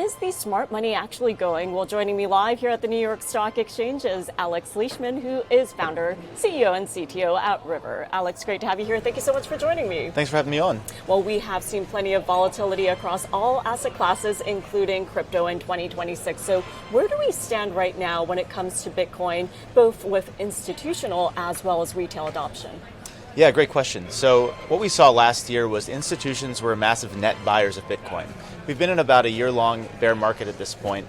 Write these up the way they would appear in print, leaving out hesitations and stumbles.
is the smart money actually going? Well, joining me live here at the New York Stock Exchange is Alex Leishman, who is founder, CEO, and CTO at River. Alex, great to have you here. Thank you so much for joining me. Thanks for having me on. Well, we have seen plenty of volatility across all asset classes, including crypto in 2026. So where do we stand right now when it comes to Bitcoin, both with institutional as well as retail adoption? Yeah, great question. So what we saw last year was institutions were massive net buyers of Bitcoin. We've been in about a year-long bear market at this point,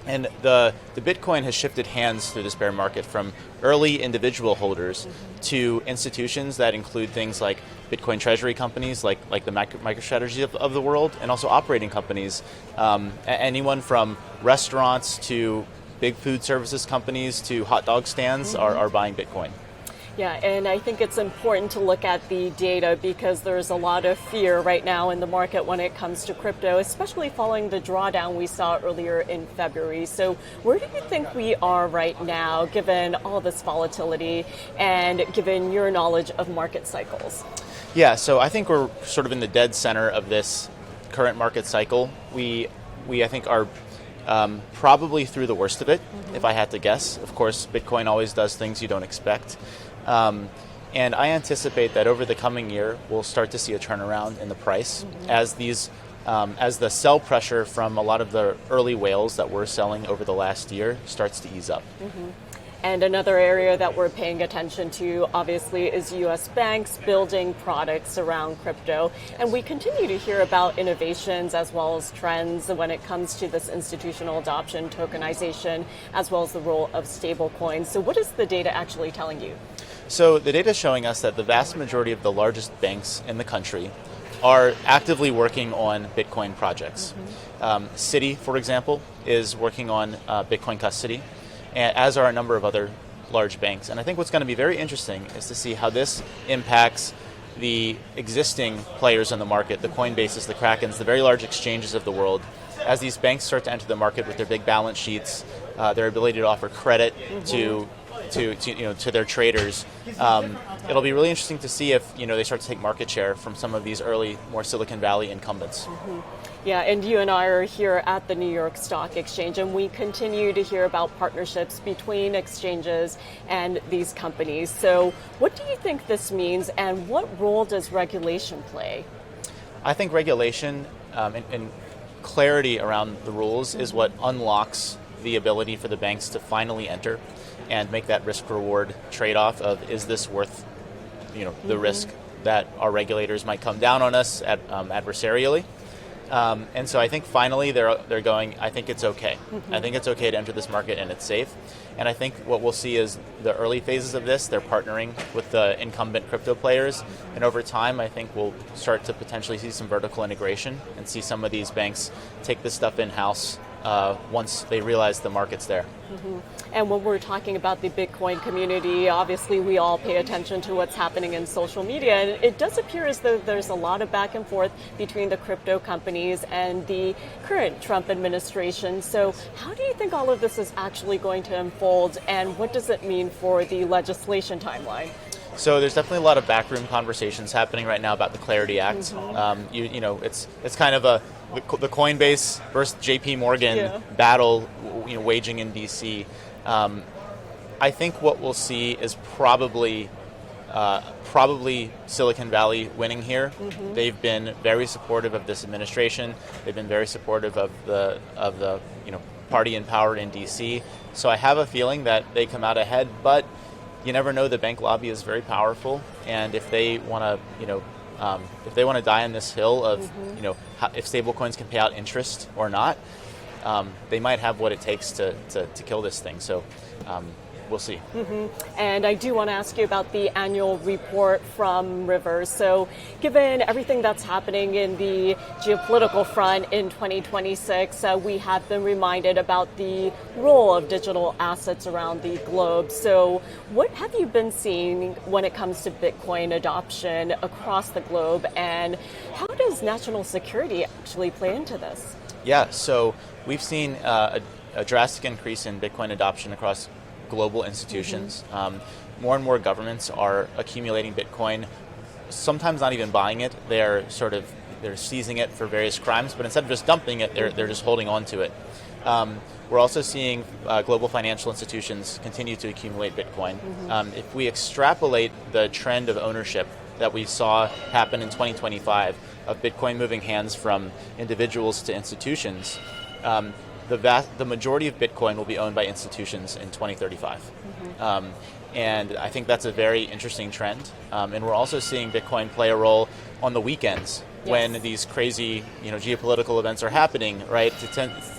and the Bitcoin has shifted hands through this bear market from early individual holders to institutions that include things like Bitcoin treasury companies, like the MicroStrategy of the world, and also operating companies, anyone from restaurants to big food services companies to hot dog stands are buying Bitcoin. Yeah, and I think it's important to look at the data because there's a lot of fear right now in the market when it comes to crypto, especially following the drawdown we saw earlier in February. So where do you think we are right now, given all this volatility and given your knowledge of market cycles? Yeah, so I think we're sort of in the dead center of this current market cycle. We I think are probably through the worst of it, if I had to guess. Of course, Bitcoin always does things you don't expect. And I anticipate that over the coming year, we'll start to see a turnaround in the price as the sell pressure from a lot of the early whales that we're selling over the last year starts to ease up. And another area that we're paying attention to, obviously, is U.S. banks building products around crypto. And we continue to hear about innovations as well as trends when it comes to this institutional adoption, tokenization, as well as the role of stablecoins. So what is the data actually telling you? So the data is showing us that the vast majority of the largest banks in the country are actively working on Bitcoin projects. Citi, for example, is working on Bitcoin custody, as are a number of other large banks. And I think what's going to be very interesting is to see how this impacts the existing players in the market, the Coinbases, the Krakens, the very large exchanges of the world. As these banks start to enter the market with their big balance sheets, their ability to offer credit to their traders, it'll be really interesting to see if they start to take market share from some of these early, more Silicon Valley incumbents. Yeah, and you and I are here at the New York Stock Exchange, and we continue to hear about partnerships between exchanges and these companies. So what do you think this means, and what role does regulation play? I think regulation and clarity around the rules is what unlocks the ability for the banks to finally enter and make that risk-reward trade-off of, is this worth the risk that our regulators might come down on us adversarially? And so I think finally they're going, I think it's okay. I think it's okay to enter this market and it's safe. And I think what we'll see is the early phases of this, they're partnering with the incumbent crypto players. And over time, I think we'll start to potentially see some vertical integration and see some of these banks take this stuff in-house once they realize the market's there. And when we're talking about the Bitcoin community, obviously we all pay attention to what's happening in social media. And it does appear as though there's a lot of back and forth between the crypto companies and the current Trump administration. So how do you think all of this is actually going to unfold, and what does it mean for the legislation timeline? So there's definitely a lot of backroom conversations happening right now about the Clarity Act. It's kind of the Coinbase versus JP Morgan battle, waging in DC. I think what we'll see is probably Silicon Valley winning here. They've been very supportive of this administration. They've been very supportive of the party in power in DC. So I have a feeling that they come out ahead, but you never know. The bank lobby is very powerful, and if they want to die on this hill of if stablecoins can pay out interest or not, they might have what it takes to kill this thing. So we'll see. And I do want to ask you about the annual report from River. So given everything that's happening in the geopolitical front in 2026, we have been reminded about the role of digital assets around the globe. So what have you been seeing when it comes to Bitcoin adoption across the globe, and how does national security actually play into this? Yeah, so we've seen a drastic increase in Bitcoin adoption across global institutions. More and more governments are accumulating Bitcoin, sometimes not even buying it. They're sort of they're seizing it for various crimes, but instead of just dumping it, they're just holding on to it. We're also seeing global financial institutions continue to accumulate Bitcoin. If we extrapolate the trend of ownership that we saw happen in 2025 of Bitcoin moving hands from individuals to institutions, the majority of Bitcoin will be owned by institutions in 2035. And I think that's a very interesting trend. And we're also seeing Bitcoin play a role on the weekends when these crazy, geopolitical events are happening, right?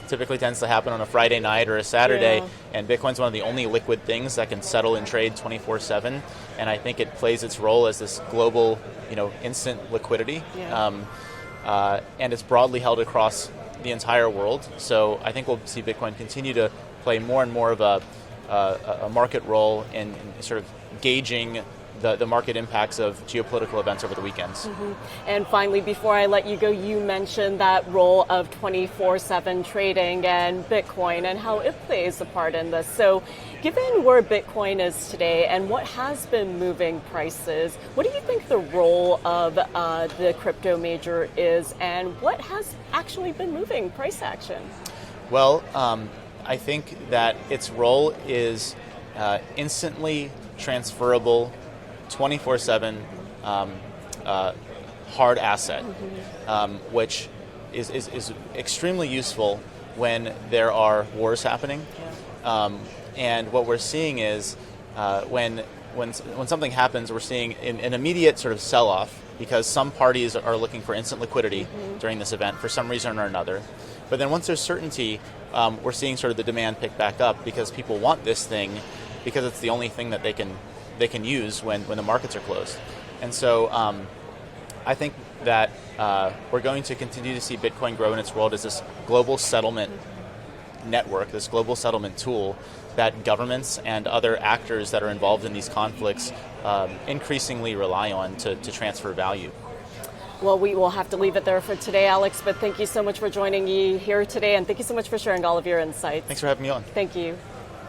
Typically tends to happen on a Friday night or a Saturday, and Bitcoin's one of the only liquid things that can settle and trade 24/7. And I think it plays its role as this global, instant liquidity. And it's broadly held across the entire world. So I think we'll see Bitcoin continue to play more and more of a market role in sort of gauging the market impacts of geopolitical events over the weekends. And finally, before I let you go, you mentioned that role of 24/7 trading and Bitcoin and how it plays a part in this. So given where Bitcoin is today and what has been moving prices, what do you think the role of the crypto major is, and what has actually been moving price action? Well, I think that its role is instantly transferable 24/7 hard asset, which is extremely useful when there are wars happening. And what we're seeing is when something happens, we're seeing an immediate sort of sell-off because some parties are looking for instant liquidity during this event for some reason or another. But then once there's certainty, we're seeing sort of the demand pick back up because people want this thing because it's the only thing that they can use when the markets are closed. And so I think that we're going to continue to see Bitcoin grow in its role as this global settlement network, this global settlement tool that governments and other actors that are involved in these conflicts increasingly rely on to transfer value. Well, we will have to leave it there for today, Alex, but thank you so much for joining me here today, and thank you so much for sharing all of your insights. Thanks for having me on. Thank you.